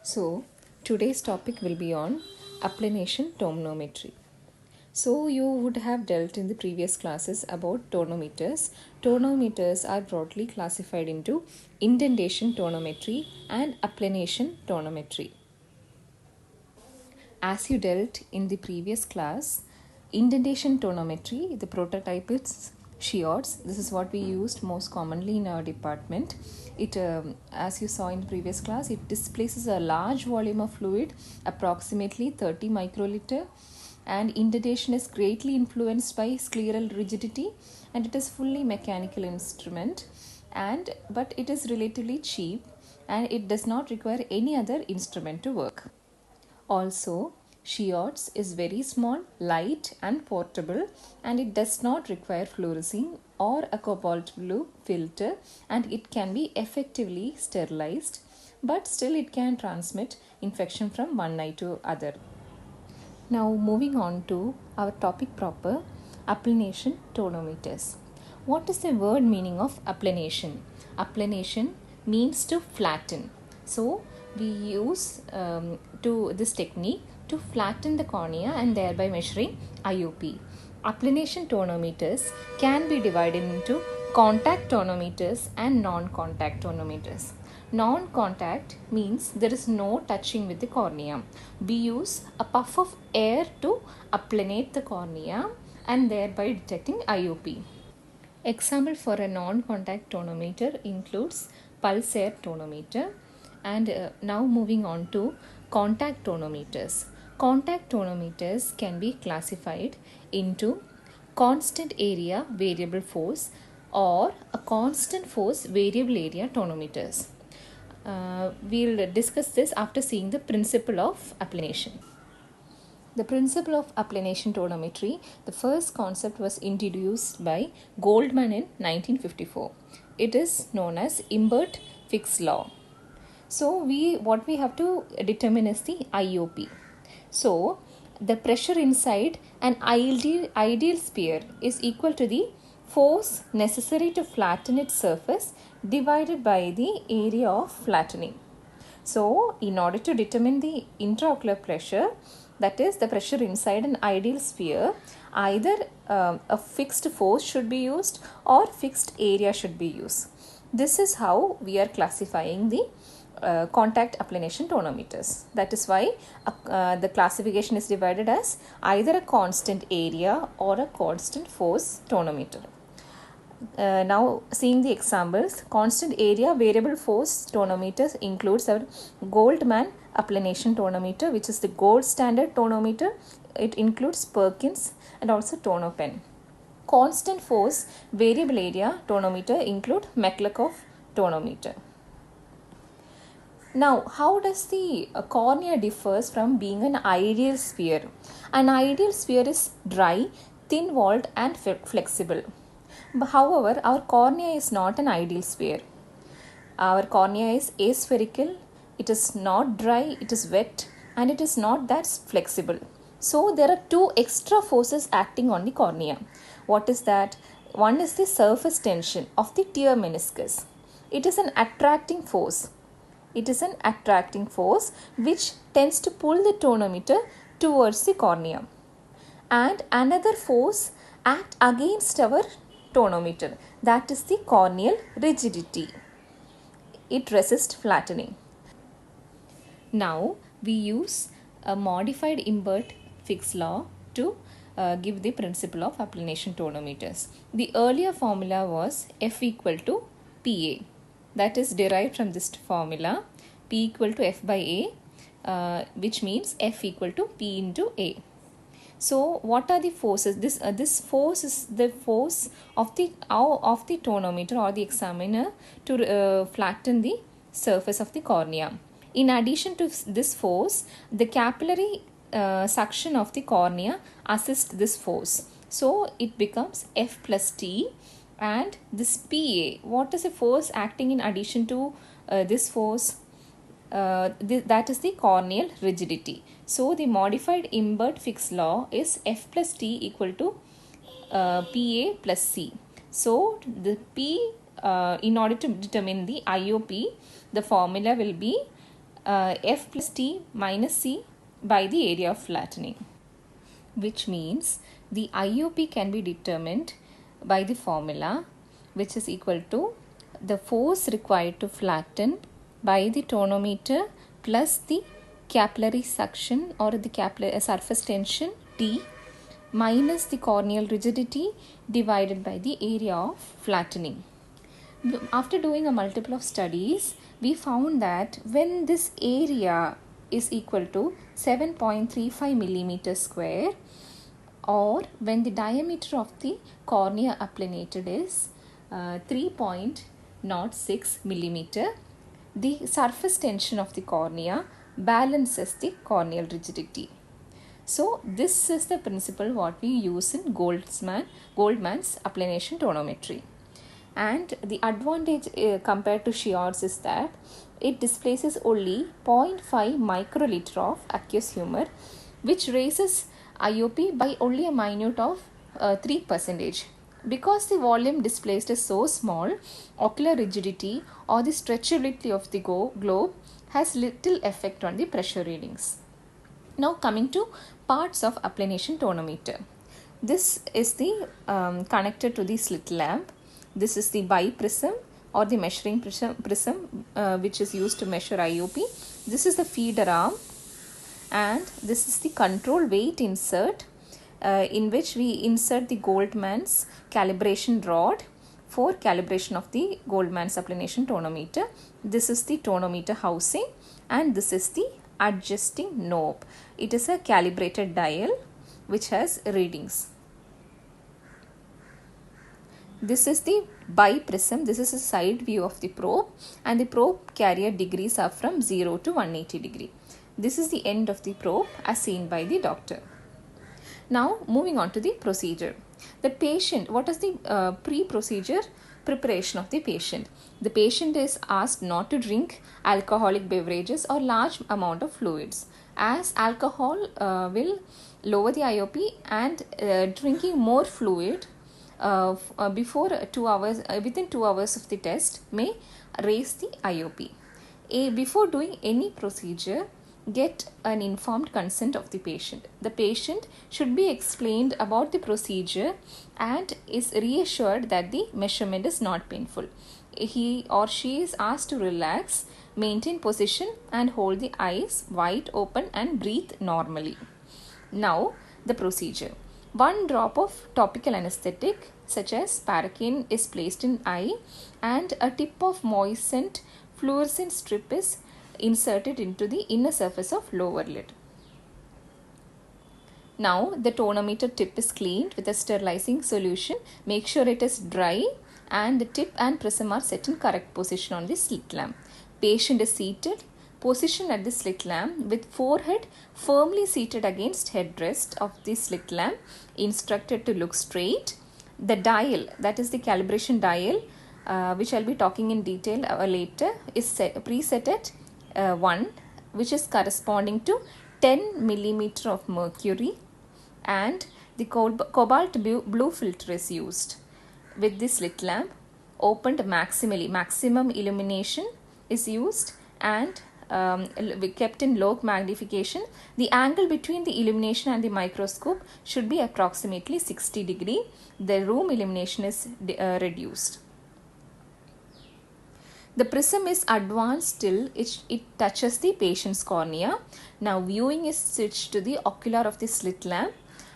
So, today's topic will be on Applanation Tonometry. So, you would have dealt in the previous classes about tonometers. Tonometers are broadly classified into indentation tonometry and Applanation tonometry. As you dealt in the previous class, indentation tonometry, the prototype is Sheards. This is what we used most commonly in our department. It, as you saw in the previous class, it displaces a large volume of fluid, approximately 30 microliter, and indentation is greatly influenced by scleral rigidity, and it is fully mechanical instrument, but it is relatively cheap, and it does not require any other instrument to work. Also, Sheards is very small, light and portable, and it does not require fluorescein or a cobalt blue filter, and it can be effectively sterilized, but still it can transmit infection from one eye to other. Now moving on to our topic proper, applanation tonometers. What is the word meaning of applanation? Applanation means to flatten. So we use to this technique to flatten the cornea and thereby measuring IOP. Applanation tonometers can be divided into contact tonometers and non-contact tonometers. Non-contact means there is no touching with the cornea. We use a puff of air to applanate the cornea and thereby detecting IOP. Example for a non-contact tonometer includes pulse air tonometer. And now moving on to contact tonometers. Contact tonometers can be classified into constant area variable force or a constant force variable area tonometers. We'll discuss this after seeing the principle of applanation. The principle of applanation tonometry, the first concept was introduced by Goldman in 1954. It is known as invert Fick's law. So what we have to determine is the IOP. So the pressure inside an ideal sphere is equal to the force necessary to flatten its surface divided by the area of flattening. So in order to determine the intraocular pressure, that is the pressure inside an ideal sphere, either a fixed force should be used or fixed area should be used. This is how we are classifying the contact applanation tonometers. That is why the classification is divided as either a constant area or a constant force tonometer. Now seeing the examples, constant area variable force tonometers includes our Goldman applanation tonometer, which is the gold standard tonometer. It includes Perkins and also Tonopen. Constant force variable area tonometer include Meklikov tonometer. Now, how does the cornea differs from being an ideal sphere? An ideal sphere is dry, thin-walled and flexible. But however, our cornea is not an ideal sphere. Our cornea is aspherical, it is not dry, it is wet, and it is not that flexible. So, there are two extra forces acting on the cornea. What is that? One is the surface tension of the tear meniscus. It is an attracting force. It is an attracting force which tends to pull the tonometer towards the cornea. And another force acts against our tonometer, that is the corneal rigidity. It resists flattening. Now we use a modified invert Fick's law to give the principle of applanation tonometers. The earlier formula was F equal to PA. That is derived from this formula, P equal to F by A, which means F equal to P into A. So what are the forces? This force is the force of the tonometer or the examiner to flatten the surface of the cornea. In addition to this force, the capillary suction of the cornea assists this force. So it becomes F plus T. And this PA, what is a force acting in addition to this force? That is the corneal rigidity. So the modified invert Fick's law is F plus T equal to PA plus C. So the P, in order to determine the IOP, the formula will be F plus T minus C by the area of flattening, which means the IOP can be determined by the formula, which is equal to the force required to flatten by the tonometer plus the capillary suction or the capillary surface tension T minus the corneal rigidity divided by the area of flattening. After doing a multiple of studies, we found that when this area is equal to 7.35 millimeter square, or when the diameter of the cornea applanated is 3.06 millimeter, the surface tension of the cornea balances the corneal rigidity. So this is the principle what we use in Goldman's Applanation Tonometry. And the advantage compared to Chiod's is that it displaces only 0.5 microliter of aqueous humor, which raises IOP by only a minute of 3%. Because the volume displaced is so small, ocular rigidity or the stretchability of the globe has little effect on the pressure readings. Now coming to parts of Applanation tonometer. This is the connected to the slit lamp. This is the biprism or the measuring prism which is used to measure IOP. This is the feeder arm, and this is the control weight insert in which we insert the Goldman's calibration rod for calibration of the Goldman's Applanation tonometer. This is the tonometer housing, and this is the adjusting knob. It is a calibrated dial which has readings. This is the biprism. This is a side view of the probe, and the probe carrier degrees are from 0 to 180 degree. This is the end of the probe as seen by the doctor. Now moving on to the procedure. The patient, what is the pre-procedure preparation of the patient? The patient is asked not to drink alcoholic beverages or large amount of fluids, as alcohol will lower the IOP, and drinking more fluid before 2 hours, within 2 hours of the test may raise the IOP. Before doing any procedure, get an informed consent of the patient. The patient should be explained about the procedure and is reassured that the measurement is not painful. He or she is asked to relax, maintain position and hold the eyes wide open and breathe normally. Now the procedure. 1 drop of topical anesthetic such as paracaine is placed in eye, and a tip of moistened fluorescent strip is inserted into the inner surface of lower lid. Now the tonometer tip is cleaned with a sterilizing solution. Make sure it is dry, and the tip and prism are set in correct position on the slit lamp. Patient is seated. Position at the slit lamp with forehead firmly seated against headrest of the slit lamp. Instructed to look straight. The dial, that is the calibration dial, which I'll be talking in detail later, is preset at 1, which is corresponding to 10 millimeter of mercury, and the cobalt blue filter is used. With the slit lamp opened maximally, maximum illumination is used, and kept in low magnification. The angle between the illumination and the microscope should be approximately 60 degree. The room illumination is reduced. The prism is advanced till it touches the patient's cornea. Now viewing is switched to the ocular of the slit lamp.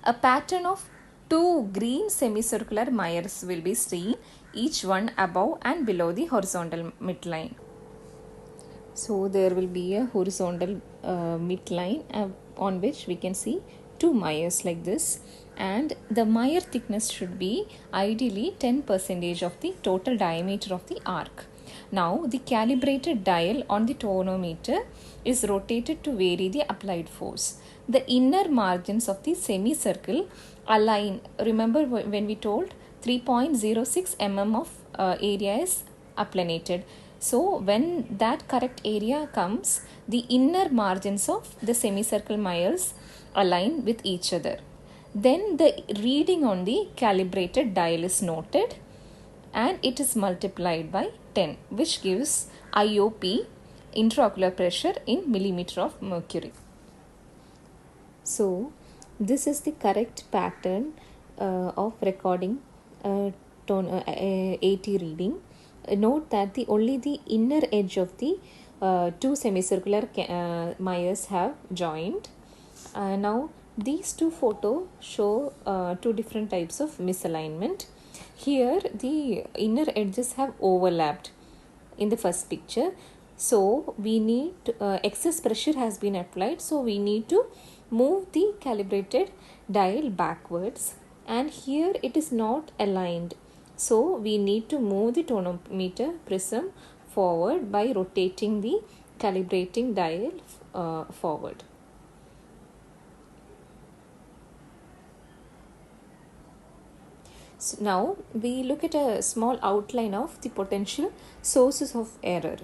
A pattern of 2 green semicircular mires will be seen, each one above and below the horizontal midline. So there will be a horizontal midline on which we can see 2 mires like this, and the mire thickness should be ideally 10% of the total diameter of the arc. Now the calibrated dial on the tonometer is rotated to vary the applied force. The inner margins of the semicircle align. Remember when we told 3.06 mm of area is applanated. So when that correct area comes, the inner margins of the semicircle mires align with each other. Then the reading on the calibrated dial is noted, and it is multiplied by 10, which gives IOP intraocular pressure in millimeter of mercury. So this is the correct pattern of recording AT reading. Note that only the inner edge of the two semicircular Myers have joined. Now these two photos show two different types of misalignment. Here the inner edges have overlapped in the first picture. So we need excess pressure has been applied. So we need to move the calibrated dial backwards, and here it is not aligned. So we need to move the tonometer prism forward by rotating the calibrating dial forward. So now we look at a small outline of the potential sources of error.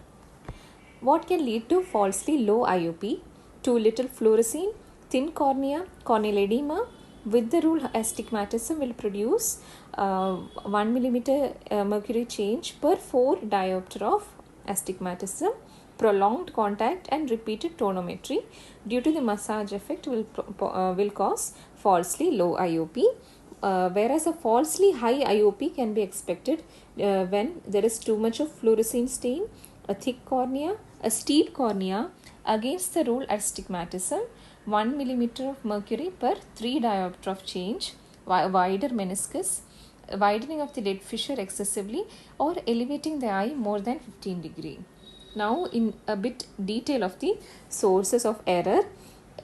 What can lead to falsely low IOP? Too little fluorescein, thin cornea, corneal edema. With the rule, astigmatism will produce 1 millimeter mercury change per 4 diopter of astigmatism. Prolonged contact and repeated tonometry due to the massage effect will cause falsely low IOP. Whereas a falsely high IOP can be expected when there is too much of fluorescein stain, a thick cornea, a steep cornea. Against the rule astigmatism, 1 millimeter of mercury per 3 diopter of change, wider meniscus, widening of the lid fissure excessively, or elevating the eye more than 15 degree. Now in a bit detail of the sources of error.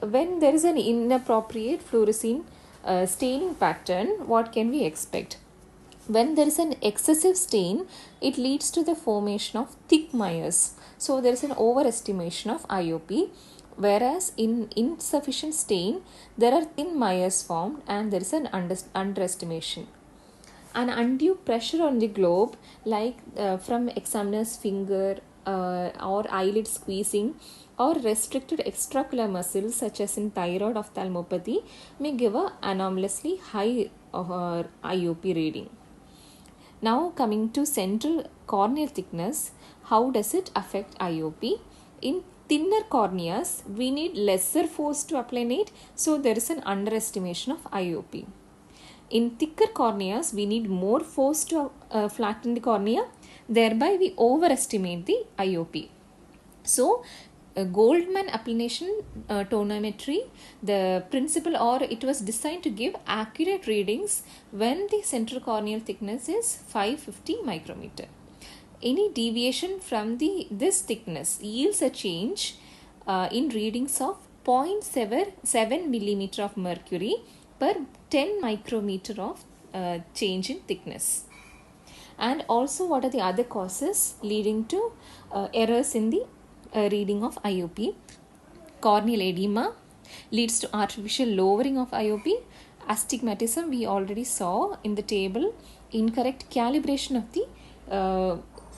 When there is an inappropriate fluorescein staining pattern, what can we expect? When there is an excessive stain, it leads to the formation of thick Myers. So there is an overestimation of IOP, whereas in insufficient stain, there are thin Myers formed and there is an underestimation. An undue pressure on the globe, like from examiner's finger or eyelid squeezing, or restricted extraocular muscles such as in thyroid ophthalmopathy, may give a anomalously high IOP reading. Now coming to central corneal thickness, how does it affect IOP? In thinner corneas, we need lesser force to applanate, so there is an underestimation of IOP. In thicker corneas, we need more force to flatten the cornea, thereby we overestimate the IOP. So Goldman Applanation Tonometry, the principle, or it was designed to give accurate readings when the central corneal thickness is 550 micrometer. Any deviation from this thickness yields a change in readings of 0.7 millimeter of mercury per 10 micrometer of change in thickness. And also, what are the other causes leading to errors in the reading of IOP? Corneal edema leads to artificial lowering of IOP. Astigmatism we already saw in the table. Incorrect calibration of the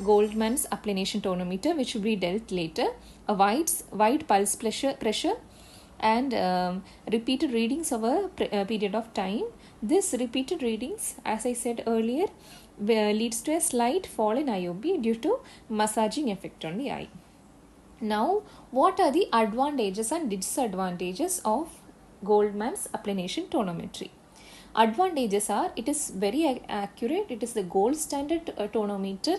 Goldman's Applanation Tonometer, which will be dealt later. A wide pulse pressure and repeated readings over a period of time. This repeated readings, as I said earlier, leads to a slight fall in IOP due to massaging effect on the eye. Now, what are the advantages and disadvantages of Goldman's Applanation Tonometry? Advantages are, it is very accurate, it is the gold standard tonometer.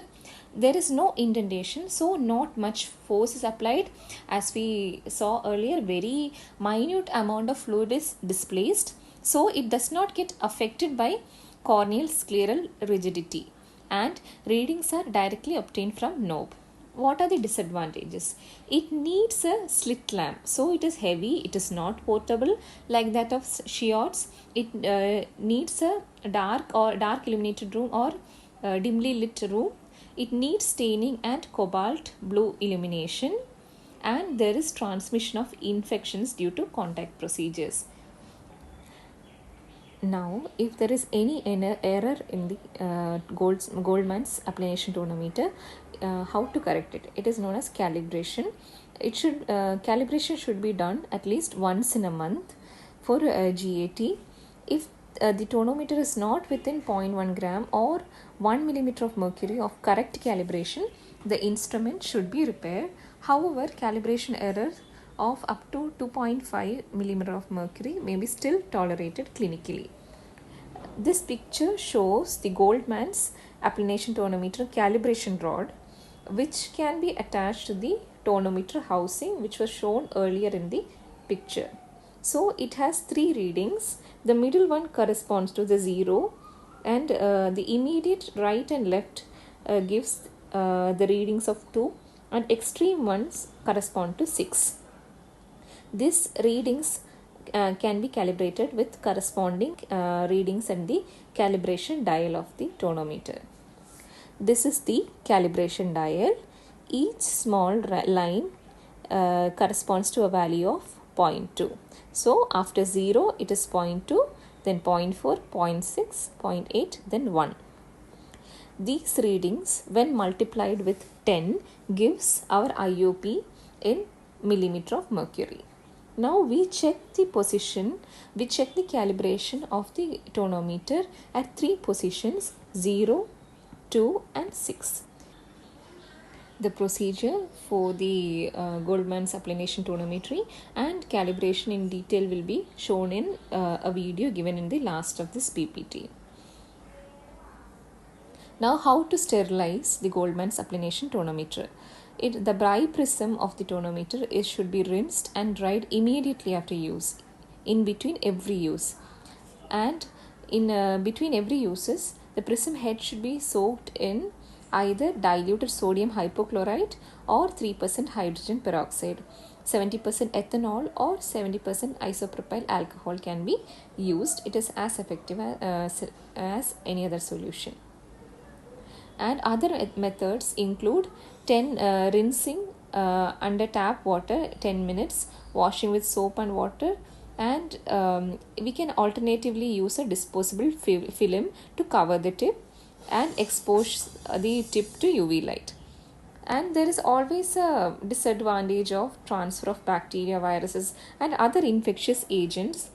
There is no indentation, so not much force is applied. As we saw earlier, very minute amount of fluid is displaced, so it does not get affected by corneal scleral rigidity, and readings are directly obtained from knob. What are the disadvantages? It needs a slit lamp, so it is heavy, it is not portable like that of Shiots. It needs a dark illuminated room or dimly lit room. It needs staining and cobalt blue illumination, and there is transmission of infections due to contact procedures. Now, if there is any error in the Goldman's Applanation Tonometer, how to correct it? It is known as calibration. Calibration should be done at least once in a month for GAT. If the tonometer is not within 0.1 gram or 1 millimeter of mercury of correct calibration, the instrument should be repaired. However, calibration error of up to 2.5 millimeter of mercury may be still tolerated clinically. This picture shows the Goldman's Applanation Tonometer calibration rod, which can be attached to the tonometer housing, which was shown earlier in the picture. So it has three readings. The middle one corresponds to the 0, and the immediate right and left gives the readings of 2, and extreme ones correspond to 6. These readings can be calibrated with corresponding readings and the calibration dial of the tonometer. This is the calibration dial. Each small line corresponds to a value of 0.2. So after 0 it is 0.2, then 0.4, 0.6, 0.8, then 1. These readings when multiplied with 10 gives our IOP in millimeter of mercury. Now we check the calibration of the tonometer at 3 positions: 0, 2 and 6. The procedure for the Goldman's Applanation Tonometry and calibration in detail will be shown in a video given in the last of this PPT. Now, how to sterilize the Goldman's Applanation Tonometer? The biprism of the tonometer should be rinsed and dried immediately after use, in between every use. And in between every uses, the prism head should be soaked in either diluted sodium hypochlorite or 3% hydrogen peroxide. 70% ethanol or 70% isopropyl alcohol can be used. It is as effective as any other solution. And other methods include rinsing under tap water 10 minutes, washing with soap and water, and we can alternatively use a disposable film to cover the tip and expose the tip to UV light. And there is always a disadvantage of transfer of bacteria, viruses and other infectious agents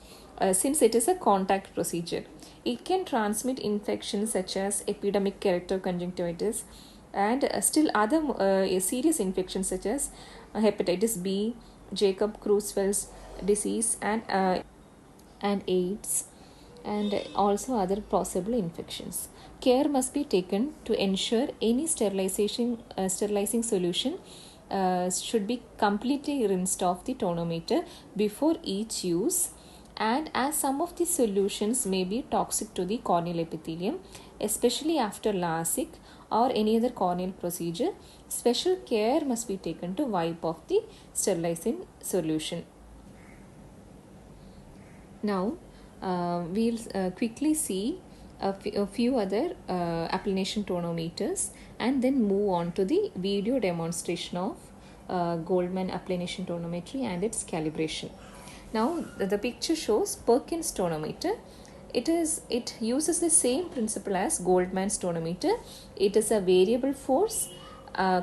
since it is a contact procedure. It can transmit infections such as epidemic keratoconjunctivitis and still other serious infections such as hepatitis B, Jacob-Creutzfeldt's disease and AIDS, and also other possible infections. Care must be taken to ensure any sterilizing solution should be completely rinsed off the tonometer before each use. And as some of the solutions may be toxic to the corneal epithelium, especially after LASIK or any other corneal procedure, special care must be taken to wipe off the sterilizing solution. Now, we'll quickly see a few other Applanation tonometers and then move on to the video demonstration of Goldman Applanation Tonometry and its calibration. Now the picture shows Perkins tonometer. It uses the same principle as Goldman's tonometer. It is a variable force,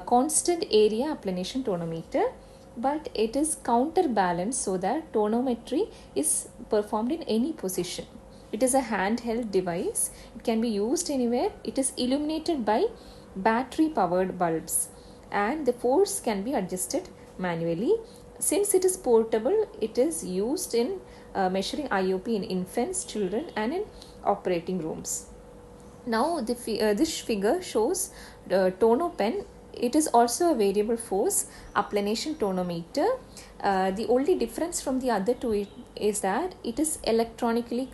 constant area Applanation tonometer, but it is counterbalanced so that tonometry is performed in any position. It is a handheld device. It can be used anywhere. It is illuminated by battery powered bulbs and the force can be adjusted manually. Since it is portable, it is used in measuring IOP in infants, children and in operating rooms. Now this figure shows tono pen. It is also a variable force Applanation tonometer. The only difference from the other two is that it is electronically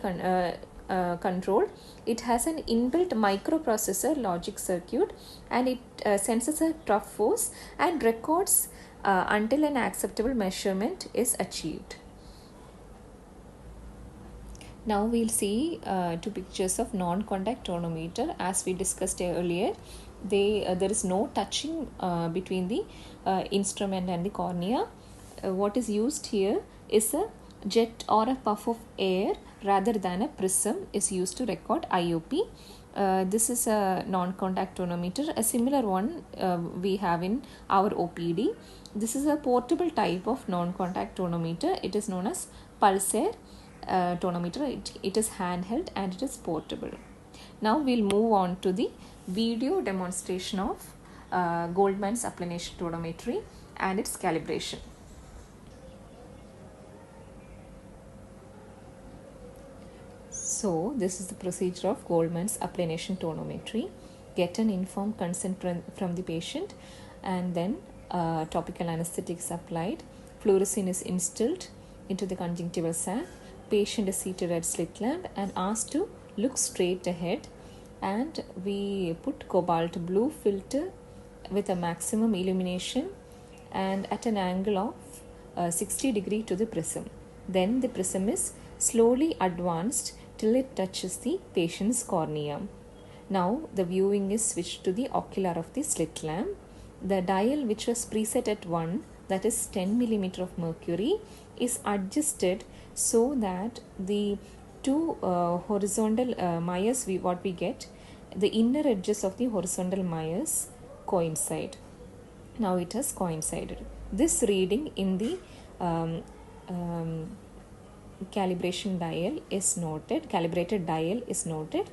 controlled. It has an inbuilt microprocessor logic circuit and it senses a trough force and records until an acceptable measurement is achieved. Now we'll see two pictures of non-contact tonometer. As we discussed earlier, there is no touching between the instrument and the cornea. What is used here is a jet or a puff of air rather than a prism is used to record IOP. This is a non-contact tonometer. A similar one we have in our OPD. This is a portable type of non-contact tonometer. It is known as pulsar tonometer. It is handheld and it is portable. Now we'll move on to the video demonstration of Goldman's Applanation tonometry and its calibration. So this is the procedure of Goldman's Applanation Tonometry. Get an informed consent from the patient, and then topical anesthetic is applied. Fluorescein is instilled into the conjunctival sac. Patient is seated at slit lamp and asked to look straight ahead, and we put cobalt blue filter with a maximum illumination and at an angle of 60 degree to the prism. Then the prism is slowly advanced till it touches the patient's cornea. Now the viewing is switched to the ocular of the slit lamp. The dial, which was preset at 1, that is 10 millimeter of mercury, is adjusted so that the two horizontal Myers, what we get, the inner edges of the horizontal Myers coincide. Now it has coincided. This reading in the calibration dial is noted, calibrated dial is noted,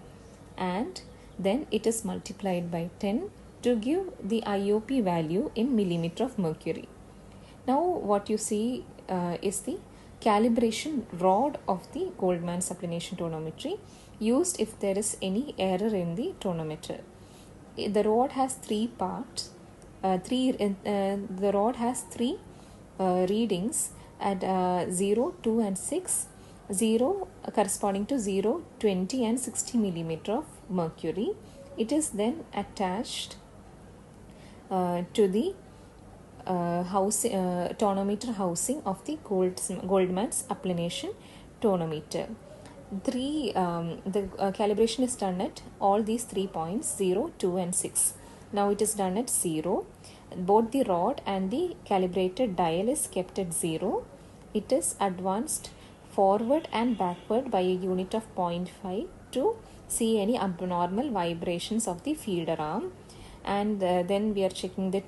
and then it is multiplied by 10 to give the IOP value in millimeter of mercury. Now what you see is the calibration rod of the Goldman's Applanation Tonometry, used if there is any error in the tonometer. The rod has 3 parts. The rod has 3 readings at 0, 2 and 6. 0 corresponding to 0, 20 and 60 millimeter of mercury. It is then attached to the tonometer housing of the Goldman's Applanation Tonometer. The calibration is done at all these 3 points, 0, 2 and 6. Now it is done at 0. Both the rod and the calibrated dial is kept at 0. It is advanced forward and backward by a unit of 0.5 to see any abnormal vibrations of the feeder arm, and then we are checking the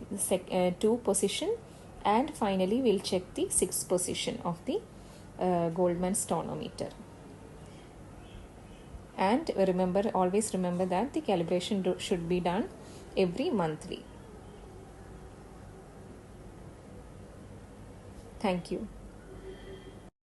2 position, and finally we will check the 6th position of the Goldman's tonometer. And always remember that the calibration should be done every monthly. Thank you.